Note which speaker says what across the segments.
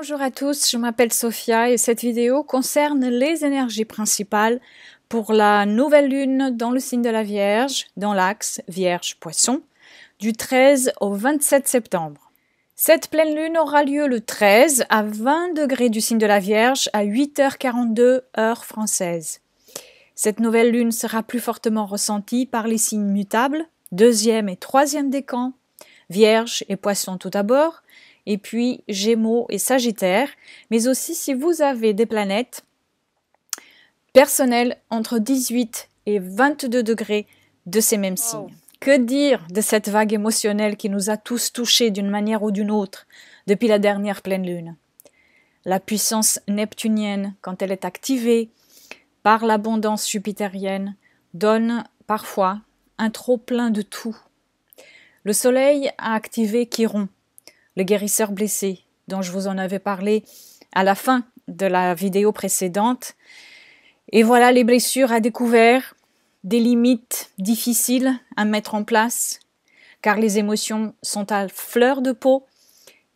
Speaker 1: Bonjour à tous, je m'appelle Sophia et cette vidéo concerne les énergies principales pour la nouvelle lune dans le signe de la Vierge, dans l'axe Vierge-Poisson, du 13 au 27 septembre. Cette pleine lune aura lieu le 13 à 20 degrés du signe de la Vierge à 8h42 heure française. Cette nouvelle lune sera plus fortement ressentie par les signes mutables, deuxième et troisième décan, Vierge et Poisson tout d'abord, et puis Gémeaux et Sagittaire, mais aussi si vous avez des planètes personnelles entre 18 et 22 degrés de ces mêmes signes. Que dire de cette vague émotionnelle qui nous a tous touchés d'une manière ou d'une autre depuis la dernière pleine lune? La puissance neptunienne, quand elle est activée par l'abondance jupitérienne, donne parfois un trop-plein de tout. Le soleil a activé Chiron, le guérisseur blessé, dont je vous en avais parlé à la fin de la vidéo précédente. Et voilà les blessures à découvert, des limites difficiles à mettre en place, car les émotions sont à fleur de peau,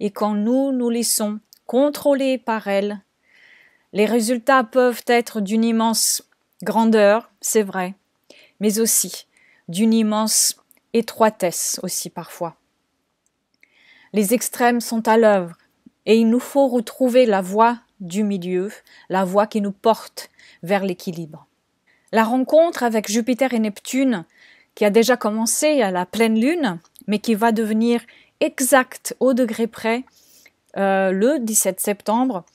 Speaker 1: et quand nous nous laissons contrôler par elles, les résultats peuvent être d'une immense grandeur, c'est vrai, mais aussi d'une immense étroitesse aussi parfois. Les extrêmes sont à l'œuvre et il nous faut retrouver la voie du milieu, la voie qui nous porte vers l'équilibre. La rencontre avec Jupiter et Neptune, qui a déjà commencé à la pleine lune, mais qui va devenir exacte au degré près le 17 septembre,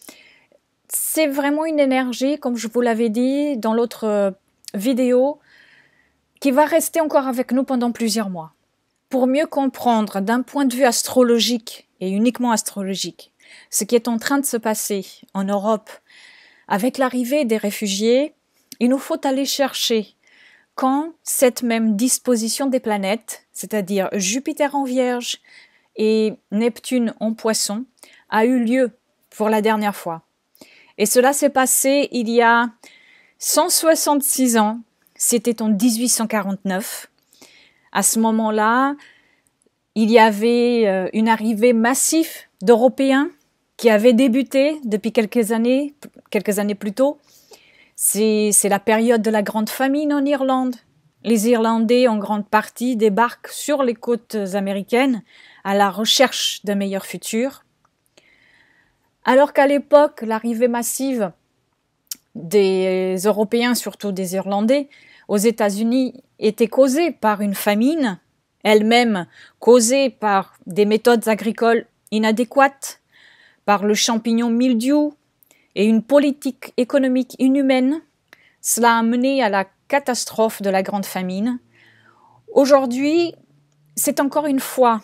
Speaker 1: c'est vraiment une énergie, comme je vous l'avais dit dans l'autre vidéo, qui va rester encore avec nous pendant plusieurs mois. Pour mieux comprendre d'un point de vue astrologique, et uniquement astrologique, ce qui est en train de se passer en Europe avec l'arrivée des réfugiés, il nous faut aller chercher quand cette même disposition des planètes, c'est-à-dire Jupiter en Vierge et Neptune en Poisson, a eu lieu pour la dernière fois. Et cela s'est passé il y a 166 ans, c'était en 1849. À ce moment-là, il y avait une arrivée massive d'Européens qui avaient débuté depuis quelques années plus tôt. C'est la période de la grande famine en Irlande. Les Irlandais, en grande partie, débarquent sur les côtes américaines à la recherche d'un meilleur futur. Alors qu'à l'époque, l'arrivée massive des Européens, surtout des Irlandais, aux États-Unis était causée par une famine, elle-même causée par des méthodes agricoles inadéquates, par le champignon mildiou et une politique économique inhumaine. Cela a mené à la catastrophe de la grande famine. Aujourd'hui, c'est encore une fois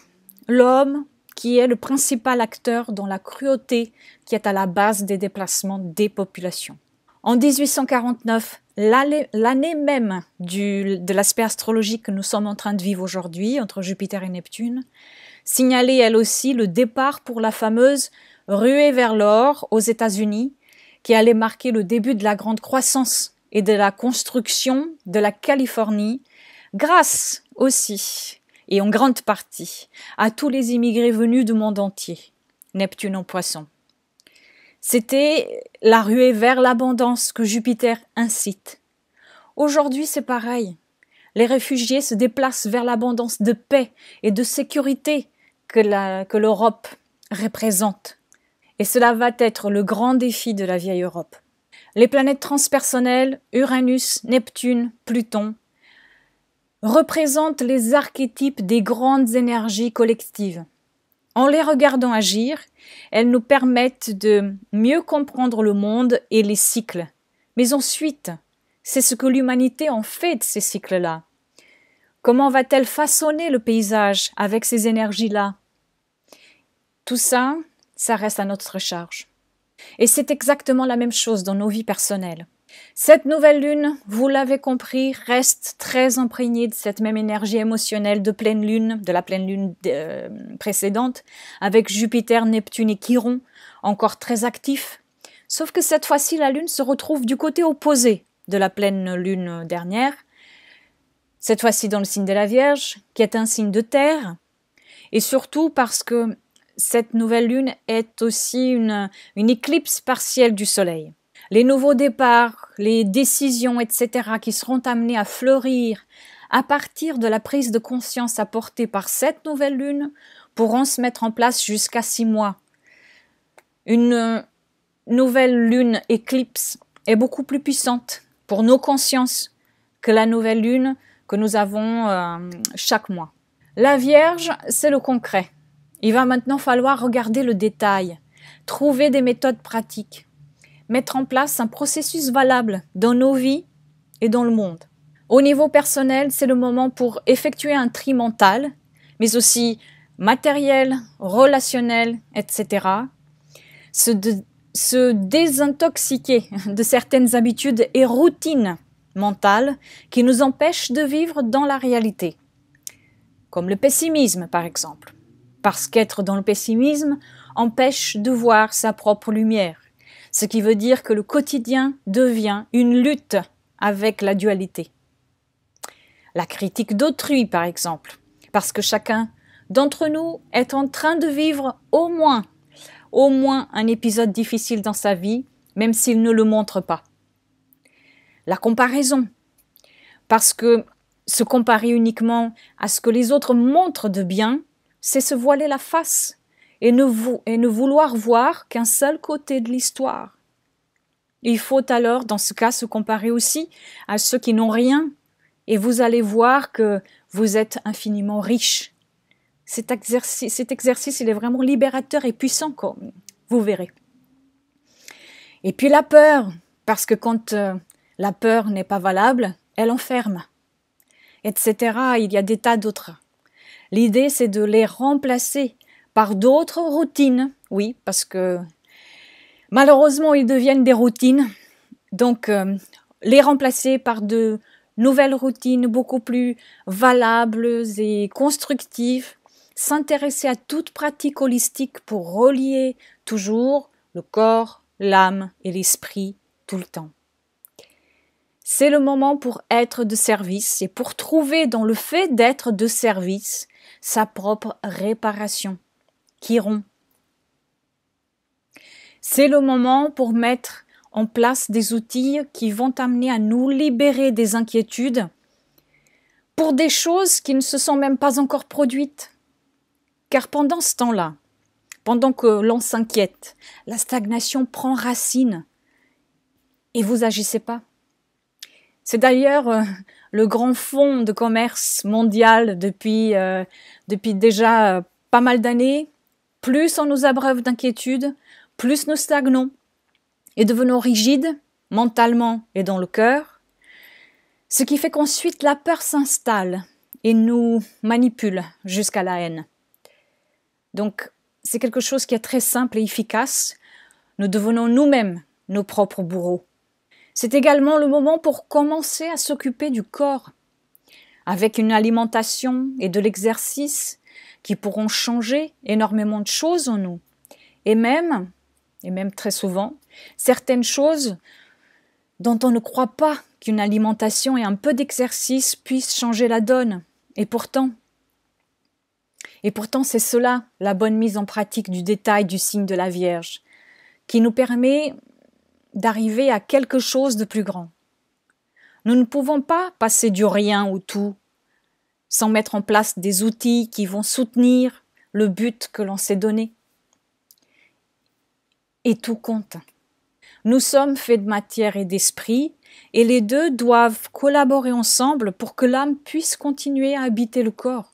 Speaker 1: l'homme qui est le principal acteur dans la cruauté qui est à la base des déplacements des populations. En 1849, l'année même de l'aspect astrologique que nous sommes en train de vivre aujourd'hui, entre Jupiter et Neptune, signalait elle aussi le départ pour la fameuse ruée vers l'or aux États-Unis, qui allait marquer le début de la grande croissance et de la construction de la Californie, grâce aussi, et en grande partie, à tous les immigrés venus du monde entier, Neptune en Poisson. C'était la ruée vers l'abondance que Jupiter incite. Aujourd'hui, c'est pareil. Les réfugiés se déplacent vers l'abondance de paix et de sécurité que l'Europe représente. Et cela va être le grand défi de la vieille Europe. Les planètes transpersonnelles, Uranus, Neptune, Pluton, représentent les archétypes des grandes énergies collectives. En les regardant agir, elles nous permettent de mieux comprendre le monde et les cycles. Mais ensuite, c'est ce que l'humanité en fait de ces cycles-là. Comment va-t-elle façonner le paysage avec ces énergies-là? Tout ça, ça reste à notre charge. Et c'est exactement la même chose dans nos vies personnelles. Cette nouvelle lune, vous l'avez compris, reste très imprégnée de cette même énergie émotionnelle de pleine lune, de la pleine lune précédente, avec Jupiter, Neptune et Chiron, encore très actifs. Sauf que cette fois-ci, la lune se retrouve du côté opposé de la pleine lune dernière, cette fois-ci dans le signe de la Vierge, qui est un signe de terre, et surtout parce que cette nouvelle lune est aussi une éclipse partielle du soleil. Les nouveaux départs, les décisions, etc., qui seront amenés à fleurir à partir de la prise de conscience apportée par cette nouvelle lune pourront se mettre en place jusqu'à 6 mois. Une nouvelle lune éclipse est beaucoup plus puissante pour nos consciences que la nouvelle lune que nous avons chaque mois. La Vierge, c'est le concret. Il va maintenant falloir regarder le détail, trouver des méthodes pratiques, mettre en place un processus valable dans nos vies et dans le monde. Au niveau personnel, c'est le moment pour effectuer un tri mental, mais aussi matériel, relationnel, etc. Se désintoxiquer de certaines habitudes et routines mentales qui nous empêchent de vivre dans la réalité, comme le pessimisme par exemple, parce qu'être dans le pessimisme empêche de voir sa propre lumière, ce qui veut dire que le quotidien devient une lutte avec la dualité. La critique d'autrui par exemple, parce que chacun d'entre nous est en train de vivre au moins un épisode difficile dans sa vie, même s'il ne le montre pas. La comparaison, parce que se comparer uniquement à ce que les autres montrent de bien, c'est se voiler la face et ne vouloir voir qu'un seul côté de l'histoire. Il faut alors, dans ce cas, se comparer aussi à ceux qui n'ont rien, et vous allez voir que vous êtes infiniment riche. Cet exercice, il est vraiment libérateur et puissant, comme vous verrez. Et puis la peur, parce que quand la peur n'est pas valable, elle enferme, etc. Il y a des tas d'autres. L'idée, c'est de les remplacer par d'autres routines. Oui, parce que malheureusement, ils deviennent des routines. Donc, les remplacer par de nouvelles routines beaucoup plus valables et constructives. S'intéresser à toute pratique holistique pour relier toujours le corps, l'âme et l'esprit tout le temps. C'est le moment pour être de service et pour trouver dans le fait d'être de service sa propre réparation, Chiron. C'est le moment pour mettre en place des outils qui vont amener à nous libérer des inquiétudes pour des choses qui ne se sont même pas encore produites. Car pendant ce temps-là, pendant que l'on s'inquiète, la stagnation prend racine et vous agissez pas. C'est d'ailleurs le grand fonds de commerce mondial depuis déjà pas mal d'années. Plus on nous abreuve d'inquiétude, plus nous stagnons et devenons rigides mentalement et dans le cœur, ce qui fait qu'ensuite la peur s'installe et nous manipule jusqu'à la haine. Donc, c'est quelque chose qui est très simple et efficace. Nous devenons nous-mêmes nos propres bourreaux. C'est également le moment pour commencer à s'occuper du corps, avec une alimentation et de l'exercice qui pourront changer énormément de choses en nous. Et même très souvent, certaines choses dont on ne croit pas qu'une alimentation et un peu d'exercice puissent changer la donne. Et pourtant, c'est cela, la bonne mise en pratique du détail du signe de la Vierge, qui nous permet d'arriver à quelque chose de plus grand. Nous ne pouvons pas passer du rien au tout, sans mettre en place des outils qui vont soutenir le but que l'on s'est donné. Et tout compte. Nous sommes faits de matière et d'esprit, et les deux doivent collaborer ensemble pour que l'âme puisse continuer à habiter le corps.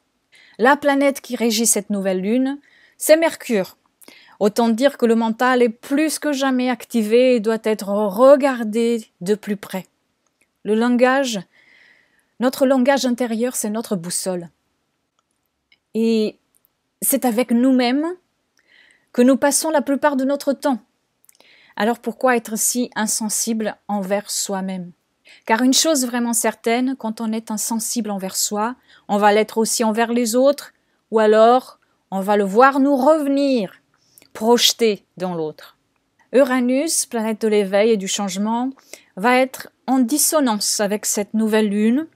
Speaker 1: La planète qui régit cette nouvelle lune, c'est Mercure. Autant dire que le mental est plus que jamais activé et doit être regardé de plus près. Notre langage intérieur, c'est notre boussole. Et c'est avec nous-mêmes que nous passons la plupart de notre temps. Alors pourquoi être si insensible envers soi-même ? Car une chose vraiment certaine, quand on est insensible envers soi, on va l'être aussi envers les autres, ou alors on va le voir nous revenir, projeté dans l'autre. Uranus, planète de l'éveil et du changement, va être en dissonance avec cette nouvelle lune.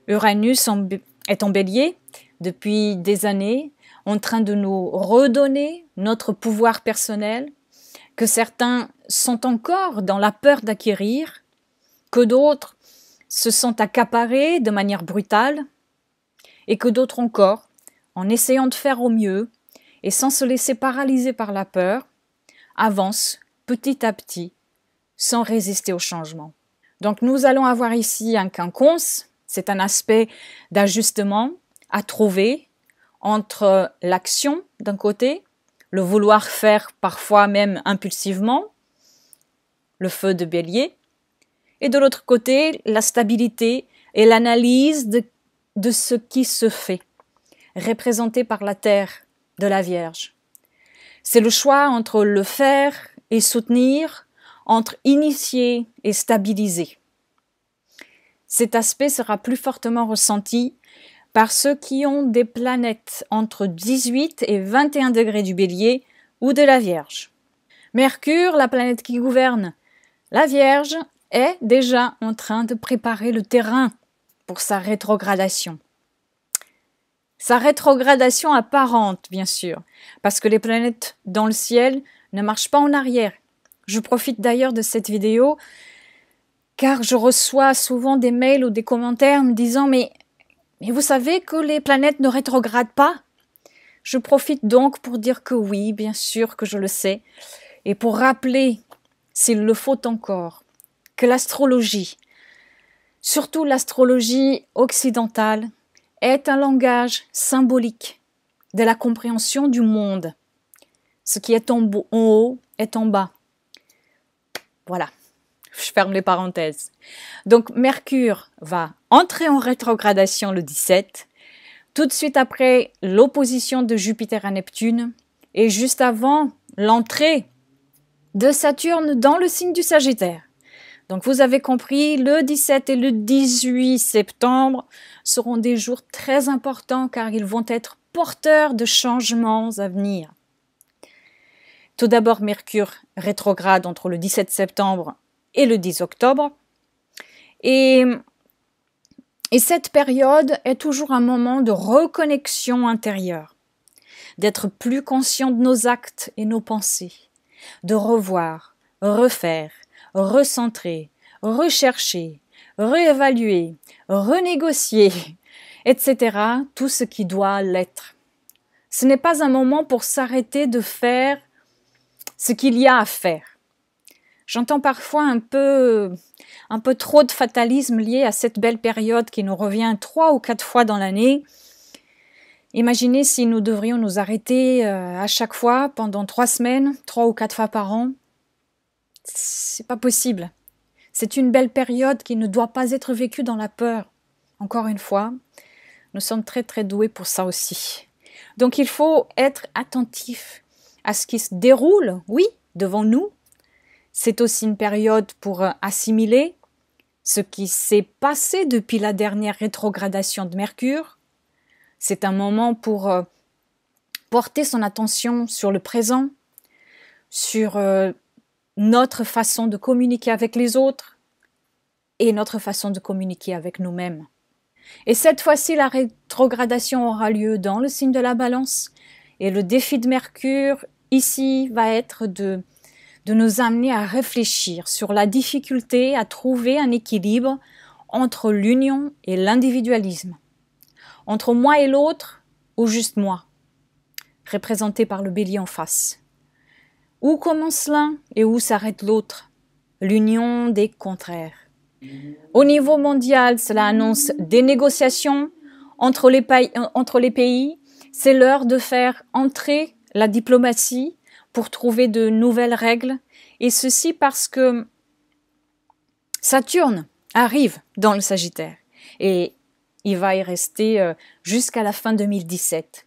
Speaker 1: Uranus est en bélier depuis des années. en train de nous redonner notre pouvoir personnel, que certains sont encore dans la peur d'acquérir, que d'autres se sont accaparés de manière brutale, et que d'autres encore, en essayant de faire au mieux et sans se laisser paralyser par la peur, avancent petit à petit sans résister au changement. Donc nous allons avoir ici un quinconce, c'est un aspect d'ajustement à trouver entre l'action d'un côté, le vouloir faire parfois même impulsivement, le feu de bélier, et de l'autre côté, la stabilité et l'analyse de ce qui se fait, représenté par la terre de la Vierge. C'est le choix entre le faire et soutenir, entre initier et stabiliser. Cet aspect sera plus fortement ressenti par ceux qui ont des planètes entre 18 et 21 degrés du Bélier ou de la Vierge. Mercure, la planète qui gouverne la Vierge, est déjà en train de préparer le terrain pour sa rétrogradation. Sa rétrogradation apparente, bien sûr, parce que les planètes dans le ciel ne marchent pas en arrière. Je profite d'ailleurs de cette vidéo car je reçois souvent des mails ou des commentaires me disant « Mais vous savez que les planètes ne rétrogradent pas ?» Je profite donc pour dire que oui, bien sûr que je le sais, et pour rappeler, s'il le faut encore, que l'astrologie, surtout l'astrologie occidentale, est un langage symbolique de la compréhension du monde. Ce qui est en haut est en bas. Voilà, je ferme les parenthèses. Donc Mercure va entrer en rétrogradation le 17, tout de suite après l'opposition de Jupiter à Neptune, et juste avant l'entrée de Saturne dans le signe du Sagittaire. Donc vous avez compris, le 17 et le 18 septembre seront des jours très importants car ils vont être porteurs de changements à venir. Tout d'abord, Mercure rétrograde entre le 17 septembre et le 10 octobre. Et cette période est toujours un moment de reconnexion intérieure, d'être plus conscient de nos actes et nos pensées, de revoir, refaire, recentrer, rechercher, réévaluer, renégocier, etc. Tout ce qui doit l'être. Ce n'est pas un moment pour s'arrêter de faire ce qu'il y a à faire. J'entends parfois un peu trop de fatalisme lié à cette belle période qui nous revient 3 ou 4 fois dans l'année. Imaginez si nous devrions nous arrêter à chaque fois pendant 3 semaines, 3 ou 4 fois par an. C'est pas possible. C'est une belle période qui ne doit pas être vécue dans la peur. Encore une fois, nous sommes très très doués pour ça aussi. Donc il faut être attentif à ce qui se déroule, oui, devant nous. C'est aussi une période pour assimiler ce qui s'est passé depuis la dernière rétrogradation de Mercure. C'est un moment pour porter son attention sur le présent, sur notre façon de communiquer avec les autres et notre façon de communiquer avec nous-mêmes. Et cette fois-ci, la rétrogradation aura lieu dans le signe de la Balance et le défi de Mercure ici va être de nous amener à réfléchir sur la difficulté à trouver un équilibre entre l'union et l'individualisme, entre moi et l'autre ou juste moi, représenté par le bélier en face. Où commence l'un et où s'arrête l'autre? L'union des contraires. Au niveau mondial, cela annonce des négociations entre les pays. C'est l'heure de faire entrer la diplomatie pour trouver de nouvelles règles, et ceci parce que Saturne arrive dans le Sagittaire, et il va y rester jusqu'à la fin 2017.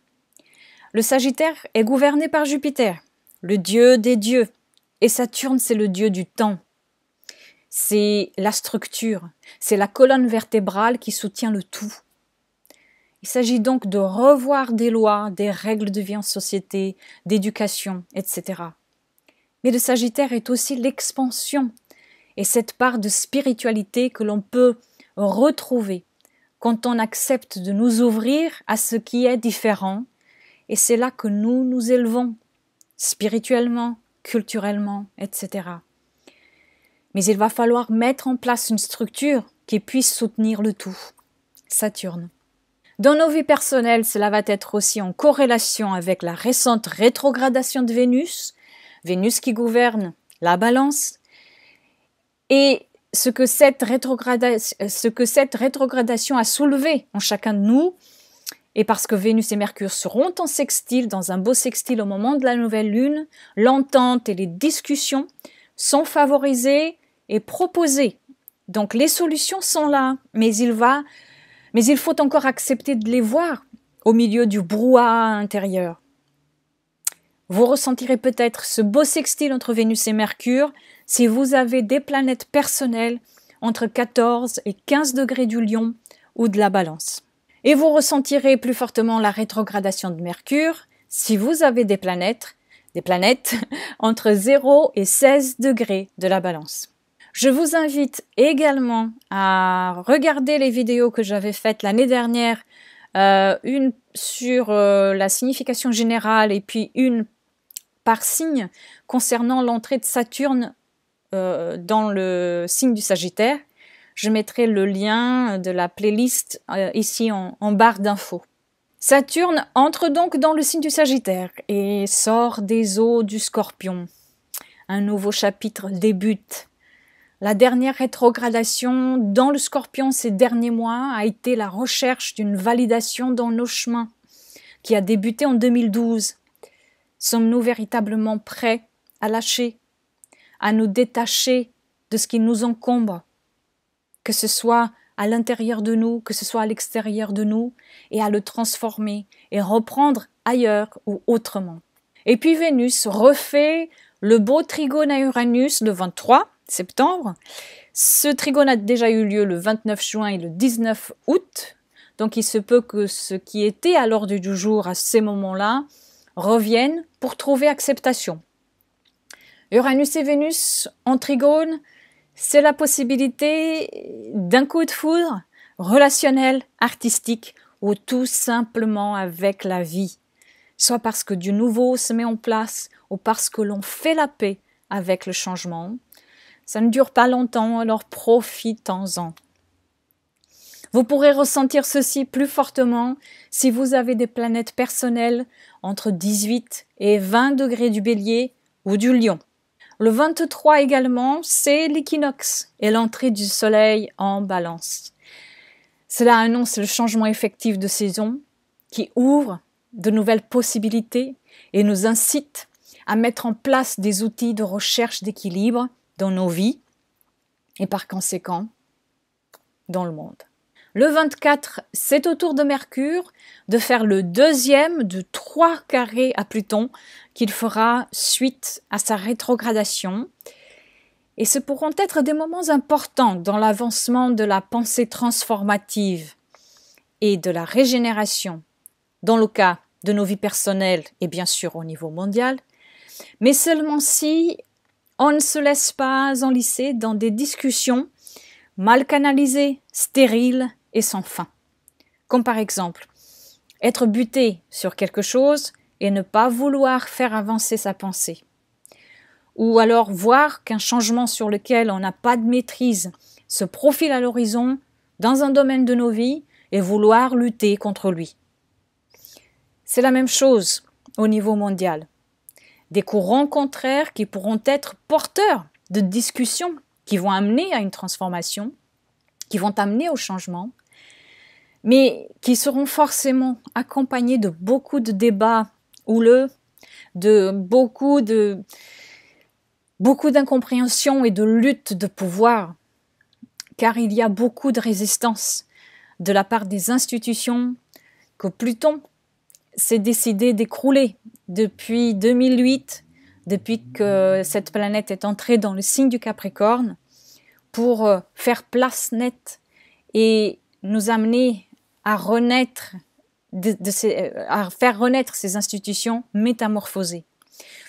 Speaker 1: Le Sagittaire est gouverné par Jupiter, le dieu des dieux, et Saturne, c'est le dieu du temps. C'est la structure, c'est la colonne vertébrale qui soutient le tout. Il s'agit donc de revoir des lois, des règles de vie en société, d'éducation, etc. Mais le Sagittaire est aussi l'expansion et cette part de spiritualité que l'on peut retrouver quand on accepte de nous ouvrir à ce qui est différent et c'est là que nous nous élevons, spirituellement, culturellement, etc. Mais il va falloir mettre en place une structure qui puisse soutenir le tout. Saturne. Dans nos vies personnelles, cela va être aussi en corrélation avec la récente rétrogradation de Vénus, Vénus qui gouverne la Balance, et ce que cette rétrogradation a soulevé en chacun de nous, et parce que Vénus et Mercure seront en sextile, dans un beau sextile au moment de la nouvelle lune, l'entente et les discussions sont favorisées et proposées. Donc les solutions sont là, mais il faut encore accepter de les voir au milieu du brouhaha intérieur. Vous ressentirez peut-être ce beau sextile entre Vénus et Mercure si vous avez des planètes personnelles entre 14 et 15 degrés du Lion ou de la Balance. Et vous ressentirez plus fortement la rétrogradation de Mercure si vous avez des planètes entre 0 et 16 degrés de la Balance. Je vous invite également à regarder les vidéos que j'avais faites l'année dernière, une sur la signification générale et puis une par signe concernant l'entrée de Saturne dans le signe du Sagittaire. Je mettrai le lien de la playlist ici en barre d'infos. Saturne entre donc dans le signe du Sagittaire et sort des eaux du Scorpion. Un nouveau chapitre débute. La dernière rétrogradation dans le Scorpion ces derniers mois a été la recherche d'une validation dans nos chemins, qui a débuté en 2012. Sommes-nous véritablement prêts à lâcher, à nous détacher de ce qui nous encombre, que ce soit à l'intérieur de nous, que ce soit à l'extérieur de nous, et à le transformer et reprendre ailleurs ou autrement. Et puis Vénus refait le beau trigone à Uranus le 23 septembre. Ce trigone a déjà eu lieu le 29 juin et le 19 août, donc il se peut que ce qui était à l'ordre du jour à ces moments-là revienne pour trouver acceptation. Uranus et Vénus en trigone, c'est la possibilité d'un coup de foudre relationnel, artistique, ou tout simplement avec la vie, soit parce que du nouveau se met en place, ou parce que l'on fait la paix avec le changement. Ça ne dure pas longtemps, alors profitons-en. Vous pourrez ressentir ceci plus fortement si vous avez des planètes personnelles entre 18 et 20 degrés du Bélier ou du Lion. Le 23 également, c'est l'équinoxe et l'entrée du Soleil en Balance. Cela annonce le changement effectif de saison qui ouvre de nouvelles possibilités et nous incite à mettre en place des outils de recherche d'équilibre dans nos vies et par conséquent dans le monde. Le 24, c'est au tour de Mercure de faire le deuxième de 3 carrés à Pluton qu'il fera suite à sa rétrogradation. Et ce pourront être des moments importants dans l'avancement de la pensée transformative et de la régénération, dans le cas de nos vies personnelles et bien sûr au niveau mondial, mais seulement si on ne se laisse pas enlisser dans des discussions mal canalisées, stériles et sans fin. Comme par exemple, être buté sur quelque chose et ne pas vouloir faire avancer sa pensée. Ou alors voir qu'un changement sur lequel on n'a pas de maîtrise se profile à l'horizon dans un domaine de nos vies et vouloir lutter contre lui. C'est la même chose au niveau mondial. Des courants contraires qui pourront être porteurs de discussions qui vont amener à une transformation, qui vont amener au changement, mais qui seront forcément accompagnés de beaucoup de débats houleux, de beaucoup d'incompréhension et de lutte de pouvoir, car il y a beaucoup de résistance de la part des institutions que Pluton s'est décidé d'écrouler depuis 2008, depuis que cette planète est entrée dans le signe du Capricorne, pour faire place nette et nous amener à renaître, à faire renaître ces institutions métamorphosées.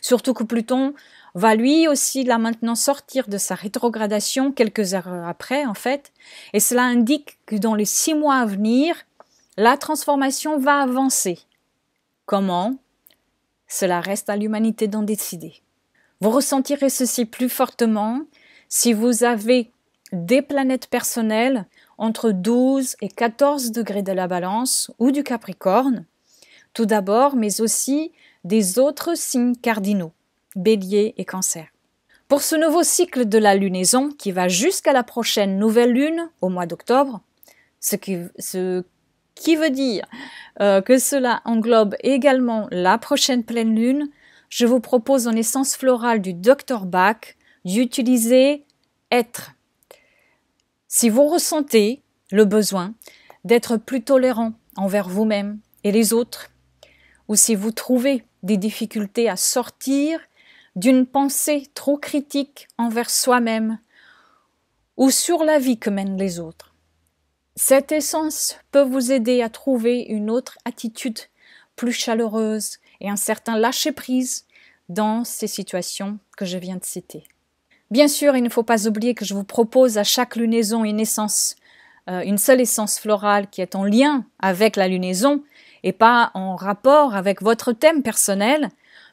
Speaker 1: Surtout que Pluton va lui aussi là maintenant sortir de sa rétrogradation quelques heures après en fait, et cela indique que dans les 6 mois à venir, la transformation va avancer. Comment? Cela reste à l'humanité d'en décider. Vous ressentirez ceci plus fortement si vous avez des planètes personnelles entre 12 et 14 degrés de la Balance ou du Capricorne, tout d'abord, mais aussi des autres signes cardinaux, Bélier et Cancer. Pour ce nouveau cycle de la lunaison qui va jusqu'à la prochaine nouvelle lune au mois d'octobre, ce qui veut dire que cela englobe également la prochaine pleine lune, je vous propose en essence florale du Dr Bach d'utiliser être. Si vous ressentez le besoin d'être plus tolérant envers vous-même et les autres, ou si vous trouvez des difficultés à sortir d'une pensée trop critique envers soi-même ou sur la vie que mènent les autres, cette essence peut vous aider à trouver une autre attitude plus chaleureuse et un certain lâcher-prise dans ces situations que je viens de citer. Bien sûr, il ne faut pas oublier que je vous propose à chaque lunaison une essence, une seule essence florale qui est en lien avec la lunaison et pas en rapport avec votre thème personnel.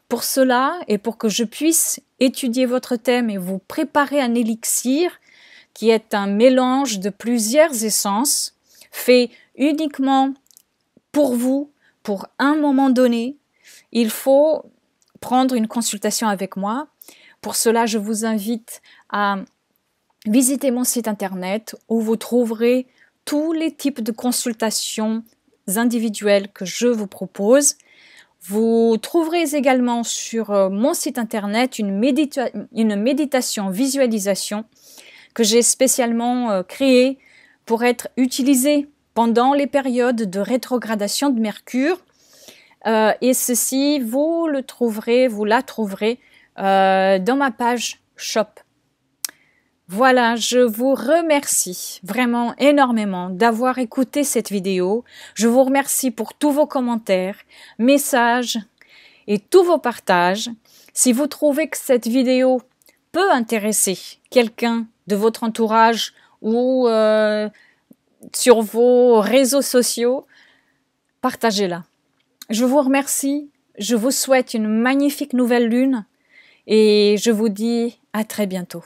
Speaker 1: Pour cela, et pour que je puisse étudier votre thème et vous préparer un élixir qui est un mélange de plusieurs essences fait uniquement pour vous, pour un moment donné, il faut prendre une consultation avec moi. Pour cela, je vous invite à visiter mon site internet où vous trouverez tous les types de consultations individuelles que je vous propose. Vous trouverez également sur mon site internet une méditation visualisation que j'ai spécialement créée pour être utilisée pendant les périodes de rétrogradation de Mercure. Et ceci, vous la trouverez dans ma page Shop. Voilà, je vous remercie vraiment énormément d'avoir écouté cette vidéo. Je vous remercie pour tous vos commentaires, messages et tous vos partages. Si vous trouvez que cette vidéo peut intéresser quelqu'un de votre entourage ou sur vos réseaux sociaux, partagez-la. Je vous remercie, je vous souhaite une magnifique nouvelle lune et je vous dis à très bientôt.